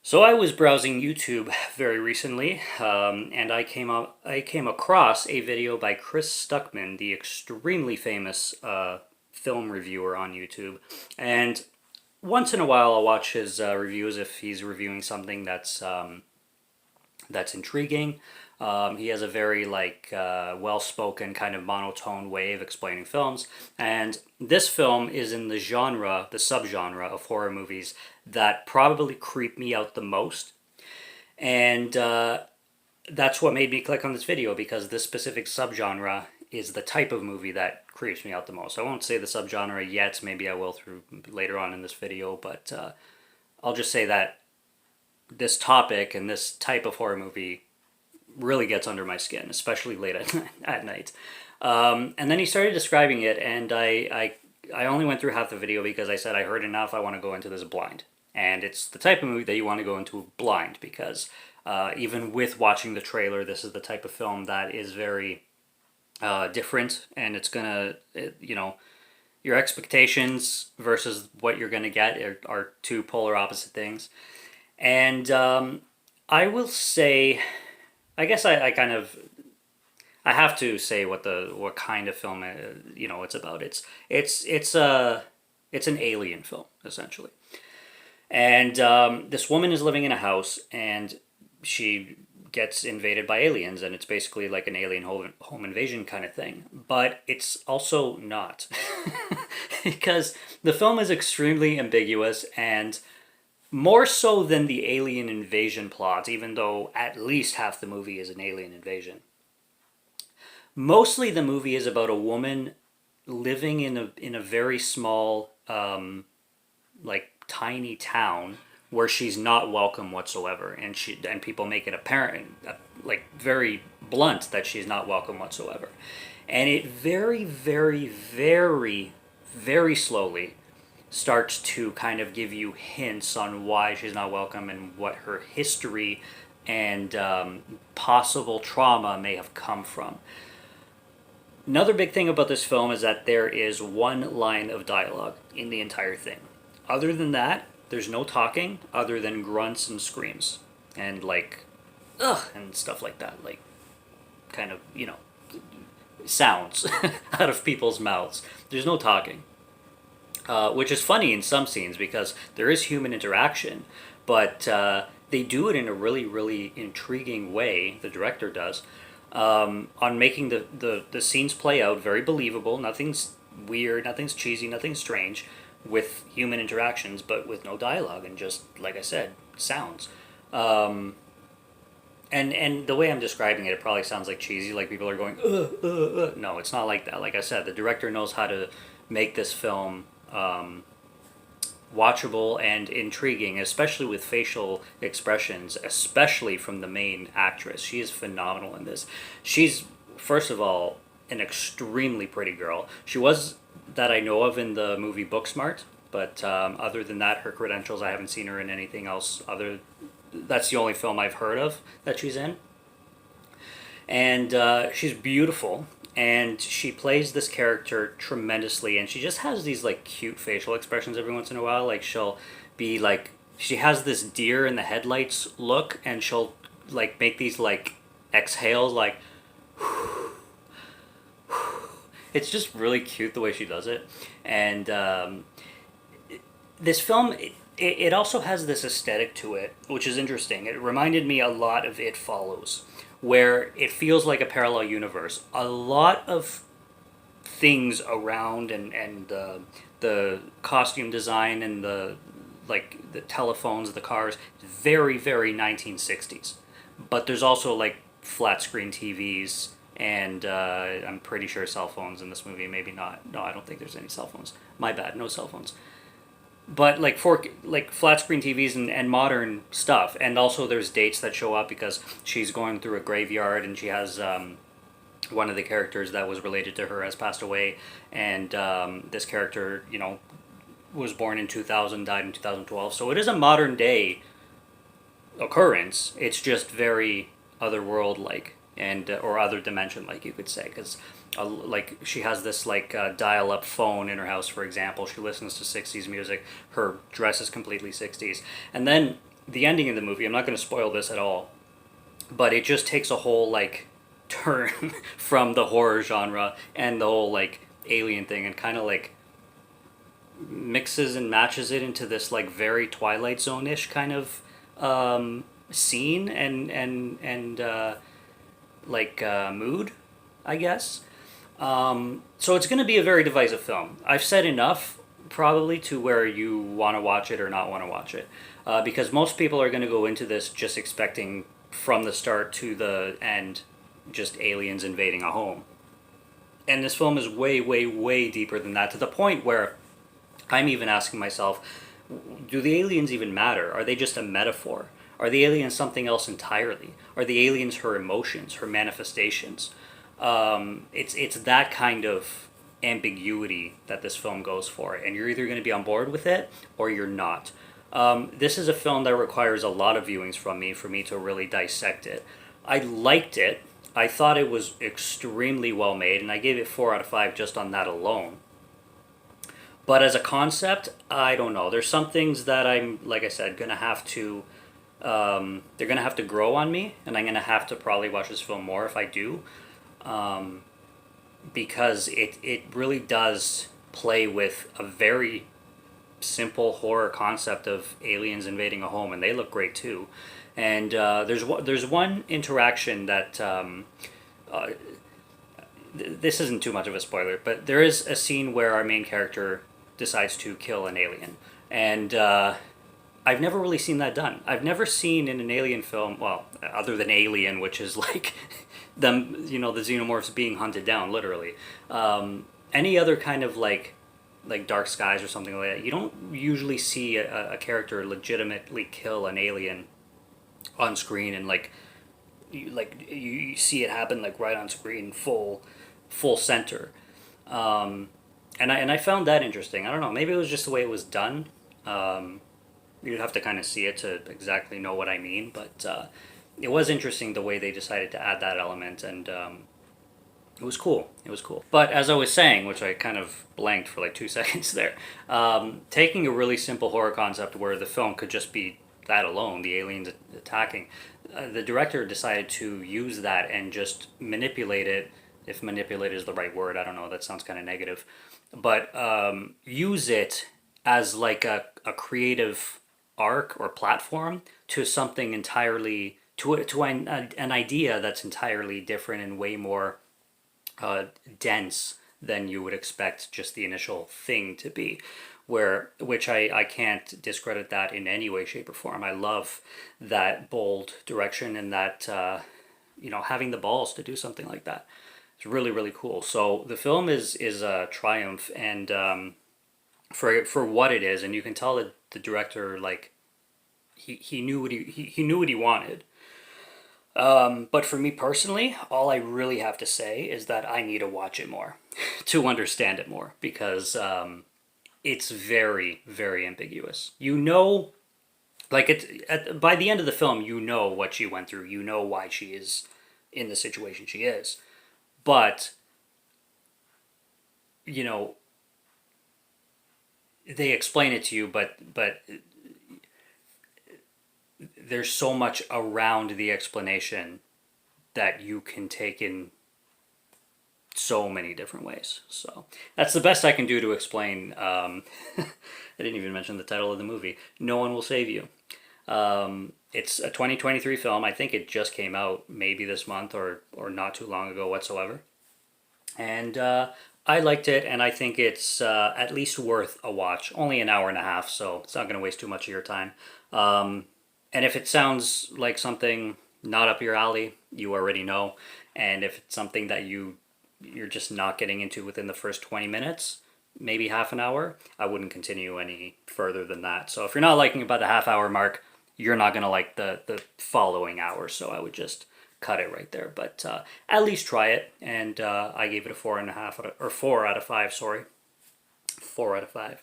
So I was browsing YouTube very recently, and I came across a video by Chris Stuckman, the extremely famous film reviewer on YouTube. And once in a while, I'll watch his reviews if he's reviewing something that's intriguing. He has a very well-spoken kind of monotone way of explaining films, and this film is in the genre, the subgenre of horror movies that probably creep me out the most, and that's what made me click on this video because this specific subgenre is the type of movie that creeps me out the most. I won't say the subgenre yet. Maybe I will through later on in this video, but I'll just say that this topic and this type of horror movie really gets under my skin, especially late at night. And then he started describing it, and I only went through half the video because I said I heard enough. I want to go into this blind, and it's the type of movie that you want to go into blind because even with watching the trailer, this is the type of film that is very different, and it's your expectations versus what you're gonna get are two polar opposite things. And I will say, I guess I kind of I have to say what kind of film it's about. It's an alien film essentially, and this woman is living in a house and she gets invaded by aliens, and it's basically like an alien home invasion kind of thing. But it's also not because the film is extremely ambiguous and more so than the alien invasion plot, even though at least half the movie is an alien invasion. Mostly the movie is about a woman living in a very small, tiny town where she's not welcome whatsoever, and people make it apparent, very blunt, that she's not welcome whatsoever, and it very, very, very, very slowly starts to kind of give you hints on why she's not welcome and what her history and possible trauma may have come from. Another big thing about this film is that there is one line of dialogue in the entire thing. Other than that, there's no talking other than grunts and screams and ugh and stuff like that, kind of, sounds out of people's mouths. There's no talking. Which is funny in some scenes because there is human interaction, but they do it in a really, really intriguing way, the director does, on making the scenes play out very believable. Nothing's weird, nothing's cheesy, nothing's strange, with human interactions, but with no dialogue and just, like I said, sounds. And the way I'm describing it, it probably sounds like cheesy, like people are going, No, it's not like that. Like I said, the director knows how to make this film watchable and intriguing, especially with facial expressions, especially from the main actress. She is phenomenal in this. She's, first of all, an extremely pretty girl. She was, that I know of, in the movie Booksmart, but other than that, her credentials, I haven't seen her in anything else other. That's the only film I've heard of that she's in. And she's beautiful, and she plays this character tremendously, and she just has these cute facial expressions every once in a while. She'll be she has this deer in the headlights look, and she'll make these exhales it's just really cute the way she does it. And this film, it also has this aesthetic to it, which is interesting. It reminded me a lot of It Follows, where it feels like a parallel universe. A lot of things around and the costume design and the telephones, the cars, very, very 1960s. But there's also flat screen TVs and I'm pretty sure cell phones in this movie. Maybe not. No, I don't think there's any cell phones. My bad, no cell phones. But flat screen TVs and modern stuff, and also there's dates that show up because she's going through a graveyard and she has one of the characters that was related to her has passed away, and this character was born in 2000, died in 2012. So it is a modern day occurrence. It's just very otherworld and or other dimension, you could say, because she has this dial-up phone in her house, for example. She listens to 60s music. Her dress is completely 60s. And then the ending of the movie, I'm not going to spoil this at all, but it just takes a whole like turn from the horror genre and the whole like alien thing, and kind of like mixes and matches it into this like very Twilight Zone-ish kind of scene and mood, I guess. So it's going to be a very divisive film. I've said enough probably to where you want to watch it or not want to watch it, because most people are going to go into this just expecting from the start to the end just aliens invading a home. And this film is way, way, way deeper than that, to the point where I'm even asking myself, do the aliens even matter? Are they just a metaphor? Are the aliens something else entirely? Are the aliens her emotions, her manifestations? It's that kind of ambiguity that this film goes for, and you're either going to be on board with it or you're not. This is a film that requires a lot of viewings from me for me to really dissect it. I liked it. I thought it was extremely well made, and I gave it 4 out of 5 just on that alone. But as a concept, I don't know. There's some things that I'm, like I said, gonna have to. They're gonna have to grow on me, and I'm gonna have to probably watch this film more if I do, because it really does play with a very simple horror concept of aliens invading a home, and they look great too. And there's one interaction that this isn't too much of a spoiler, but there is a scene where our main character decides to kill an alien, and I've never really seen that done. I've never seen in an alien film, well, other than Alien, which is like them, the xenomorphs being hunted down, literally. Any other kind of like Dark Skies or something like that, you don't usually see a character legitimately kill an alien on screen, and you see it happen like right on screen, full center. And I found that interesting. I don't know, maybe it was just the way it was done. You'd have to kind of see it to exactly know what I mean, but it was interesting the way they decided to add that element, and it was cool. It was cool. But as I was saying, which I kind of blanked for like 2 seconds there, taking a really simple horror concept where the film could just be that alone, the aliens attacking, the director decided to use that and just manipulate it. If manipulate is the right word, I don't know, that sounds kind of negative. But use it as like a creative arc or platform to something entirely, to an idea that's entirely different and way more dense than you would expect just the initial thing to be, which I can't discredit that in any way, shape, or form. I love that bold direction and that having the balls to do something like that. It's really, really cool. So the film is a triumph, and for what it is, and you can tell that the director, like, he knew what he knew what he wanted. But for me personally, all I really have to say is that I need to watch it more to understand it more, because it's very, very ambiguous. By the end of the film, you know what she went through. You know why she is in the situation she is. But, they explain it to you, but there's so much around the explanation that you can take in so many different ways. So that's the best I can do to explain. I didn't even mention the title of the movie. No One Will Save You. It's a 2023 film. I think it just came out maybe this month or not too long ago whatsoever. And I liked it, and I think it's at least worth a watch. Only an hour and a half, so it's not going to waste too much of your time. And if it sounds like something not up your alley, you already know. And if it's something that you're just not getting into within the first 20 minutes, maybe half an hour, I wouldn't continue any further than that. So if you're not liking about the half-hour mark, you're not going to like the following hour, so I would just cut it right there. But at least try it, and I gave it a 4 out of 5. Sorry, 4 out of 5,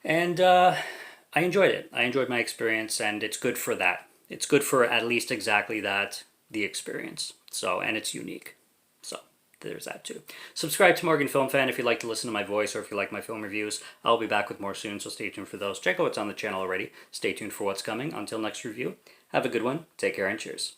and I enjoyed it. I enjoyed my experience, and it's good for that. It's good for at least exactly that, the experience. So, and it's unique. So there's that too. Subscribe to Morgan Film Fan if you like to listen to my voice or if you like my film reviews. I'll be back with more soon, so stay tuned for those. Check out what's on the channel already. Stay tuned for what's coming. Until next review, have a good one. Take care and cheers.